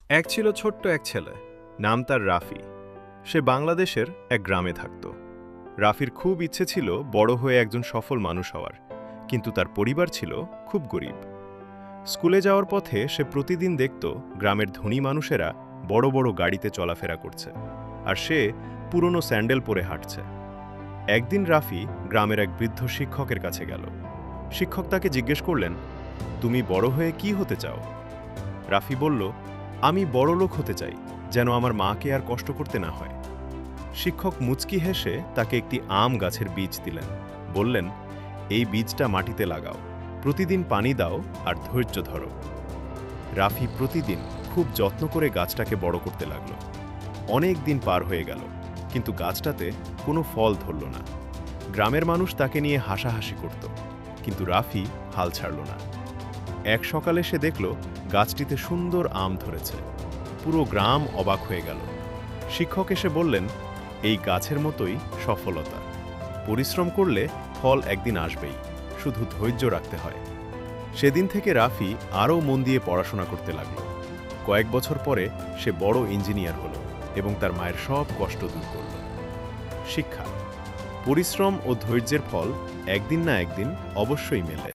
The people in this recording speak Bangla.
এক ছিল ছোট্ট এক ছেলে, নাম তার রাফি। সে বাংলাদেশের এক গ্রামে থাকত। রাফির খুব ইচ্ছে ছিল বড় হয়ে একজন সফল মানুষ হওয়ার, কিন্তু তার পরিবার ছিল খুব গরিব। স্কুলে যাওয়ার পথে সে প্রতিদিন দেখত গ্রামের ধনী মানুষেরা বড় বড় গাড়িতে চলাফেরা করছে, আর সে পুরনো স্যান্ডেল পরে হাঁটছে। একদিন রাফি গ্রামের এক বৃদ্ধ শিক্ষকের কাছে গেল। শিক্ষক তাকে জিজ্ঞেস করলেন, তুমি বড় হয়ে কি হতে চাও? রাফি বলল, আমি বড়লোক হতে চাই, যেন আমার মাকে আর কষ্ট করতে না হয়। শিক্ষক মুচকি হেসে তাকে একটি আম গাছের বীজ দিলেন। বললেন, এই বীজটা মাটিতে লাগাও, প্রতিদিন পানি দাও আর ধৈর্য ধরো। রাফি প্রতিদিন খুব যত্ন করে গাছটাকে বড় করতে লাগল। অনেক দিন পার হয়ে গেল, কিন্তু গাছটাতে কোনো ফল ধরল না। গ্রামের মানুষ তাকে নিয়ে হাসাহাসি করত, কিন্তু রাফি হাল ছাড়ল না। এক সকালে সে দেখল গাছটিতে সুন্দর আম ধরেছে। পুরো গ্রাম অবাক হয়ে গেল। শিক্ষক এসে বললেন, এই গাছের মতোই সফলতা, পরিশ্রম করলে ফল একদিন আসবেই, শুধু ধৈর্য রাখতে হয়। সেদিন থেকে রাফি আরও মন দিয়ে পড়াশোনা করতে লাগল। কয়েক বছর পরে সে বড় ইঞ্জিনিয়ার হল এবং তার মায়ের সব কষ্ট দূর করল। শিক্ষা, পরিশ্রম ও ধৈর্যের ফল একদিন না একদিন অবশ্যই মেলে।